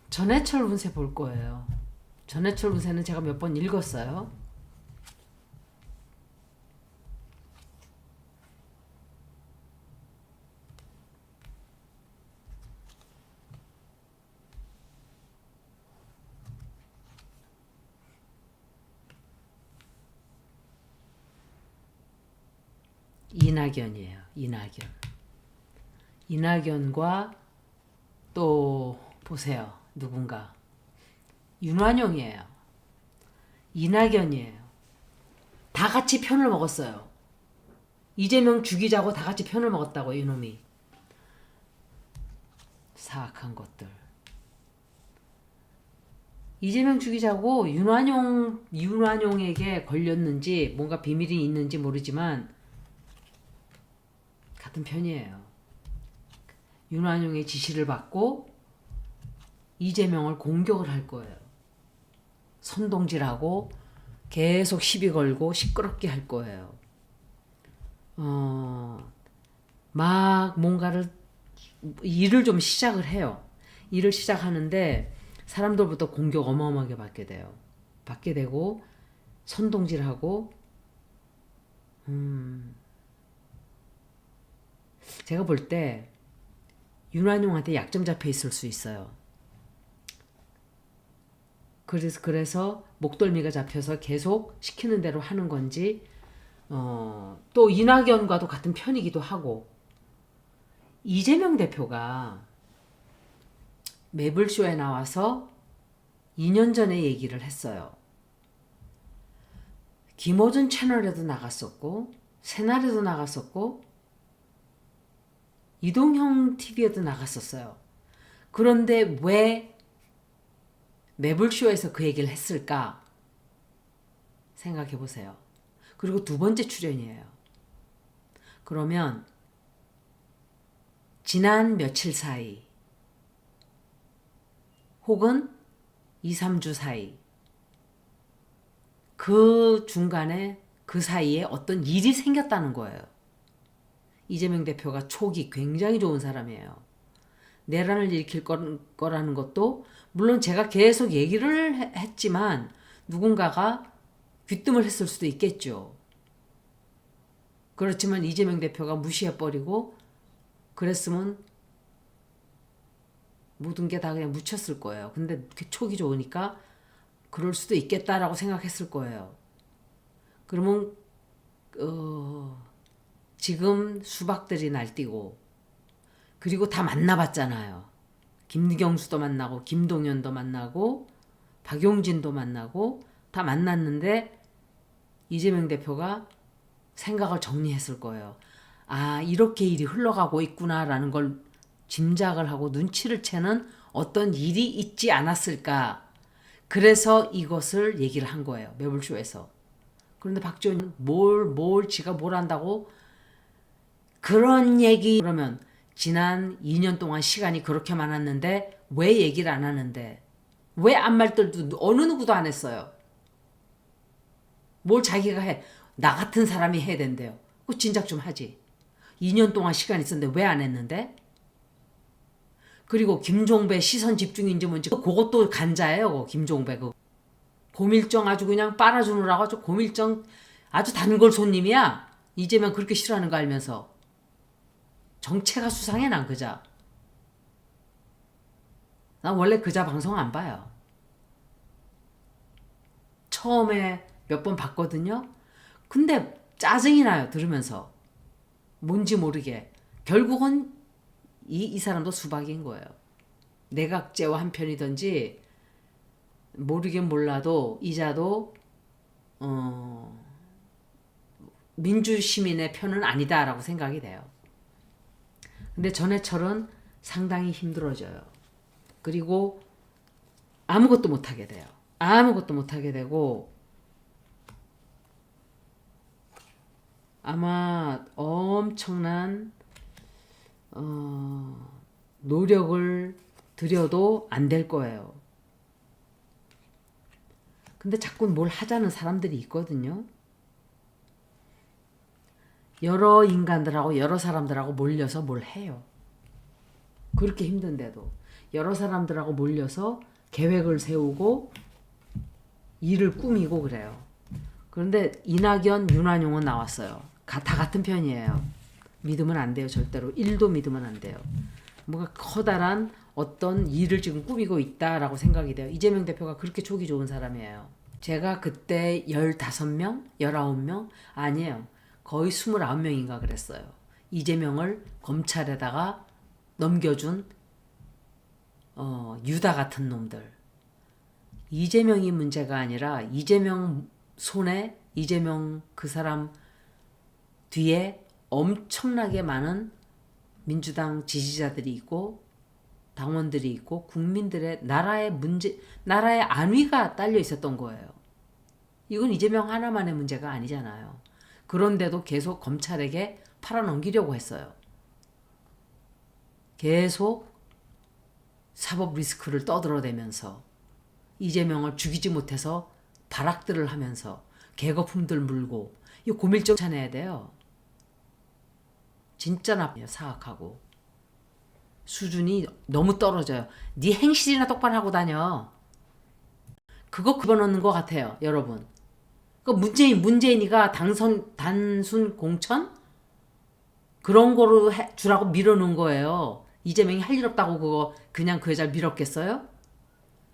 전해철 운세 볼 거예요. 전해철 운세는 제가 몇 번 읽었어요. 이낙연이에요. 이낙연. 이낙연과 또 보세요. 누군가. 윤완용이에요. 이낙연이에요. 다 같이 편을 먹었어요. 이재명 죽이자고 다 같이 편을 먹었다고 이놈이. 사악한 것들. 이재명 죽이자고 윤완용에게 걸렸는지 뭔가 비밀이 있는지 모르지만 같은 편이에요. 윤완용의 지시를 받고 이재명을 공격을 할 거예요. 선동질하고 계속 시비 걸고 시끄럽게 할 거예요. 막 뭔가를 일을 좀 시작을 해요. 일을 시작하는데 사람들부터 공격 어마어마하게 받게 돼요. 받게 되고 선동질하고 제가 볼 때 윤완용한테 약점 잡혀 있을 수 있어요. 그래서 목덜미가 잡혀서 계속 시키는 대로 하는 건지 또 이낙연과도 같은 편이기도 하고 이재명 대표가 매블쇼에 나와서 2년 전에 얘기를 했어요. 김어준 채널에도 나갔었고 새날에도 나갔었고 이동형 TV에도 나갔었어요. 그런데 왜 매블쇼에서 그 얘기를 했을까? 생각해 보세요. 그리고 두 번째 출연이에요. 그러면 지난 며칠 사이 혹은 2, 3주 사이 그 중간에 그 사이에 어떤 일이 생겼다는 거예요. 이재명 대표가 촉이 굉장히 좋은 사람이에요. 내란을 일으킬 거라는 것도 물론 제가 계속 얘기를 했지만 누군가가 귀뜸을 했을 수도 있겠죠. 그렇지만 이재명 대표가 무시해버리고 그랬으면 모든 게 다 그냥 묻혔을 거예요. 근데 촉이 좋으니까 그럴 수도 있겠다라고 생각했을 거예요. 그러면 지금 수박들이 날뛰고 그리고 다 만나봤잖아요. 김경수도 만나고 김동연도 만나고 박용진도 만나고 다 만났는데 이재명 대표가 생각을 정리했을 거예요. 아, 이렇게 일이 흘러가고 있구나라는 걸 짐작을 하고 눈치를 채는 어떤 일이 있지 않았을까. 그래서 이것을 얘기를 한 거예요. 매불쇼에서. 그런데 박지원이 지가 뭘 한다고 그런 얘기 그러면 지난 2년 동안 시간이 그렇게 많았는데 왜 얘기를 안 하는데 왜 아무 말들도 어느 누구도 안 했어요. 뭘 자기가 해. 나 같은 사람이 해야 된대요. 그 진작 좀 하지. 2년 동안 시간 있었는데 왜 안 했는데? 그리고 김종배 시선 집중인지 뭔지 그것도 간자예요. 김종배 그 고밀정 아주 그냥 빨아주느라고 아주 고밀정 아주 단골 손님이야. 이재명 그렇게 싫어하는 거 알면서. 정체가 수상해 난 그자. 난 원래 그자 방송 안 봐요. 처음에 몇 번 봤거든요. 근데 짜증이 나요 들으면서. 뭔지 모르게. 결국은 이 사람도 수박인 거예요. 내각제와 한 편이든지 모르긴 몰라도 이자도 민주시민의 편은 아니다라고 생각이 돼요. 근데 전해철은 상당히 힘들어져요. 그리고 아무것도 못하게 돼요. 아무것도 못하게 되고 아마 엄청난 노력을 들여도 안 될 거예요. 근데 자꾸 뭘 하자는 사람들이 있거든요. 여러 인간들하고 여러 사람들하고 몰려서 뭘 해요. 그렇게 힘든데도. 여러 사람들하고 몰려서 계획을 세우고 일을 꾸미고 그래요. 그런데 이낙연, 윤한용은 나왔어요. 다 같은 편이에요. 믿으면 안 돼요. 절대로. 1도 믿으면 안 돼요. 뭔가 커다란 어떤 일을 지금 꾸미고 있다라고 생각이 돼요. 이재명 대표가 그렇게 촉이 좋은 사람이에요. 제가 그때 15명? 19명? 아니에요. 거의 29명인가 그랬어요. 이재명을 검찰에다가 넘겨준 유다 같은 놈들. 이재명이 문제가 아니라 이재명 손에 이재명 그 사람 뒤에 엄청나게 많은 민주당 지지자들이 있고 당원들이 있고 국민들의 나라의 문제, 나라의 안위가 딸려 있었던 거예요. 이건 이재명 하나만의 문제가 아니잖아요. 그런데도 계속 검찰에게 팔아넘기려고 했어요. 계속 사법 리스크를 떠들어대면서 이재명을 죽이지 못해서 발악들을 하면서 개거품들 물고 이 고밀정 찾아내야 돼요. 진짜 나빠요. 사악하고 수준이 너무 떨어져요. 네 행실이나 똑바로 하고 다녀. 그거 집어넣는 것 같아요. 여러분. 그 문재인이가 단순 공천? 그런 거로 주라고 밀어놓은 거예요. 이재명이 할 일 없다고 그거 그냥 그 여자를 밀었겠어요?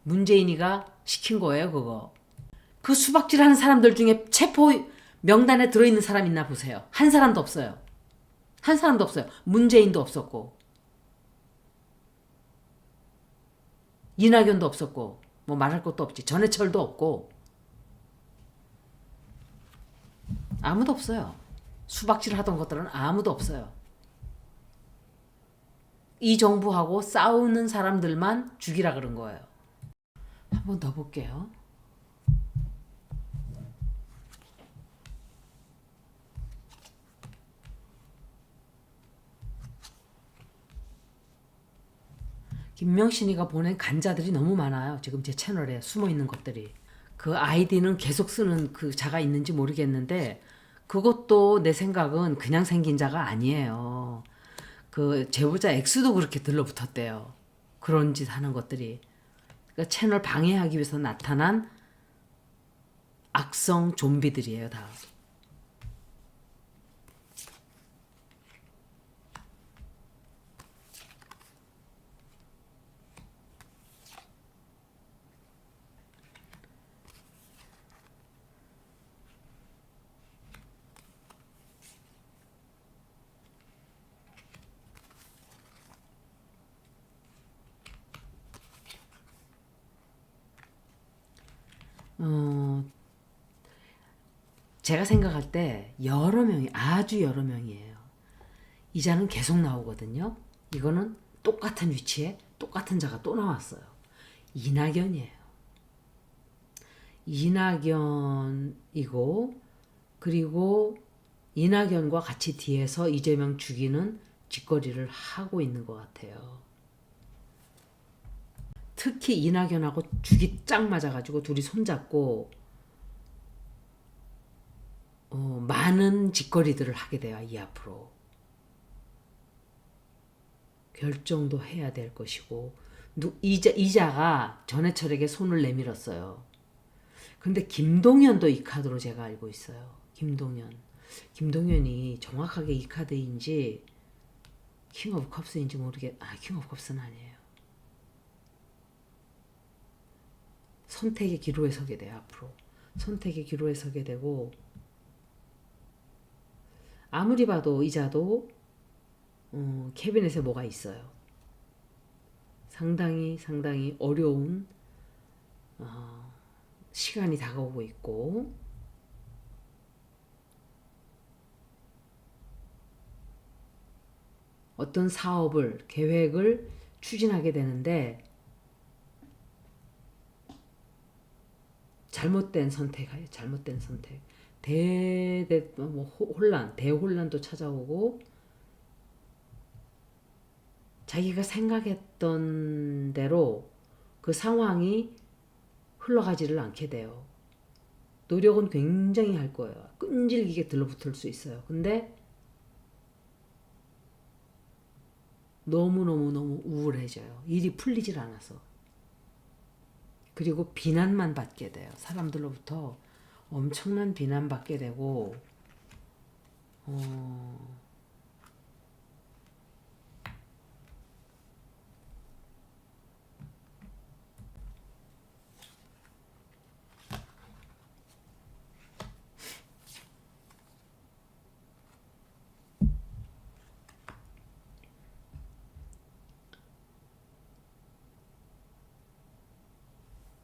문재인이가 시킨 거예요, 그거. 그 수박질 하는 사람들 중에 체포 명단에 들어있는 사람 있나 보세요. 한 사람도 없어요. 한 사람도 없어요. 문재인도 없었고, 이낙연도 없었고, 뭐 말할 것도 없지. 전해철도 없고, 아무도 없어요. 수박질 하던 것들은 아무도 없어요. 이 정부하고 싸우는 사람들만 죽이라 그런 거예요. 한 번 더 볼게요. 김명신이가 보낸 간자들이 너무 많아요. 지금 제 채널에 숨어있는 것들이. 그 아이디는 계속 쓰는 그 자가 있는지 모르겠는데 그것도 내 생각은 그냥 생긴 자가 아니에요. 그 제보자 X도 그렇게 들러붙었대요. 그런 짓 하는 것들이. 그러니까 채널 방해하기 위해서 나타난 악성 좀비들이에요, 다. 제가 생각할 때 여러 명이, 아주 여러 명이에요. 이자는 계속 나오거든요. 이거는 똑같은 위치에 똑같은 자가 또 나왔어요. 이낙연이에요. 이낙연이고, 그리고 이낙연과 같이 뒤에서 이재명 죽이는 짓거리를 하고 있는 것 같아요. 특히 이낙연하고 죽이 짱 맞아가지고 둘이 손잡고 많은 짓거리들을 하게 돼요. 이 앞으로. 결정도 해야 될 것이고 이자가 전해철에게 손을 내밀었어요. 근데 김동연도 이 카드로 제가 알고 있어요. 김동연이 정확하게 이 카드인지 킹 오브 컵스인지 킹 오브 컵스는 아니에요. 선택의 기로에 서게 돼요. 앞으로 선택의 기로에 서게 되고, 아무리 봐도 이자도 캐비넷에 뭐가 있어요. 상당히 어려운 시간이 다가오고 있고, 어떤 사업을 계획을 추진하게 되는데 잘못된 선택이에요. 잘못된 선택. 대혼란도 찾아오고, 자기가 생각했던 대로 그 상황이 흘러가지를 않게 돼요. 노력은 굉장히 할 거예요. 끈질기게 들러붙을 수 있어요. 근데 너무너무너무 우울해져요. 일이 풀리질 않아서. 그리고 비난만 받게 돼요. 사람들로부터 엄청난 비난받게 되고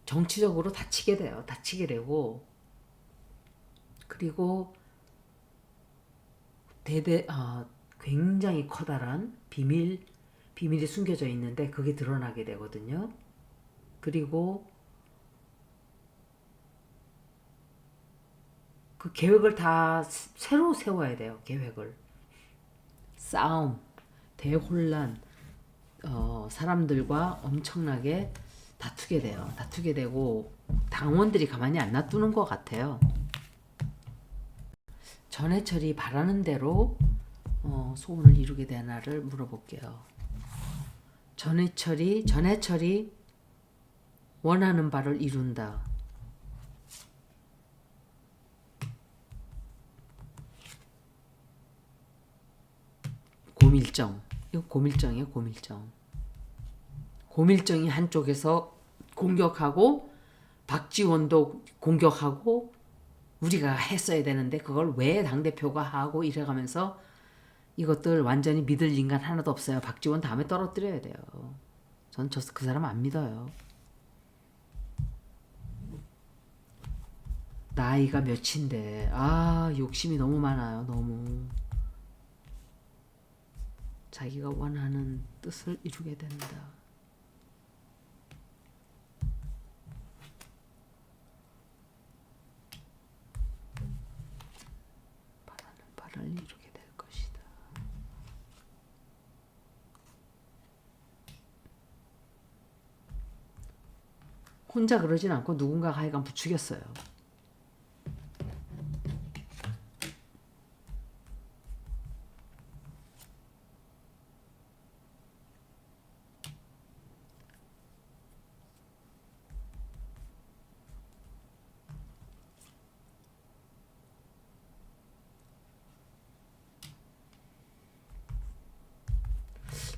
정치적으로 다치게 돼요. 다치게 되고 그리고 굉장히 커다란 비밀이 숨겨져 있는데 그게 드러나게 되거든요. 그리고 그 계획을 다 새로 세워야 돼요. 계획을. 싸움, 대혼란, 사람들과 엄청나게 다투게 돼요. 다투게 되고 당원들이 가만히 안 놔두는 것 같아요. 전해철이 바라는 대로 소원을 이루게 되나를 물어볼게요. 전해철이 원하는 바를 이룬다. 고밀정. 이거 고밀정이에요. 고밀정이 한쪽에서 공격하고 박지원도 공격하고 우리가 했어야 되는데 그걸 왜 당대표가 하고 이래가면서 이것들 완전히 믿을 인간 하나도 없어요. 박지원 다음에 떨어뜨려야 돼요. 전 그 사람 안 믿어요. 나이가 몇인데 욕심이 너무 많아요. 너무. 자기가 원하는 뜻을 이루게 된다. 바라는 바를 이루게 될 것이다. 혼자 그러진 않고 누군가가 하여간 부추겼어요.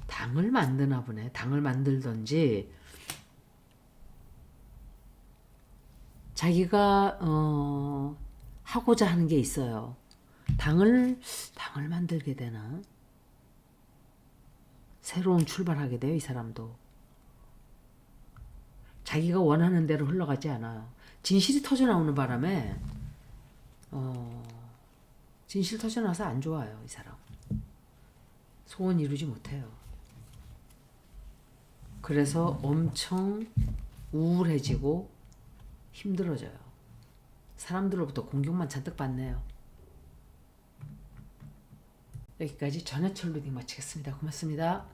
당을 만드나 보네. 당을 만들던지 자기가 하고자 하는 게 있어요. 당을 만들게 되나? 새로운 출발하게 돼요. 이 사람도. 자기가 원하는 대로 흘러가지 않아요. 진실이 터져나오는 바람에 진실 터져나와서 안 좋아요. 이 사람. 소원 이루지 못해요. 그래서 엄청 우울해지고 힘들어져요. 사람들로부터 공격만 잔뜩 받네요. 여기까지 전해철 리딩 마치겠습니다. 고맙습니다.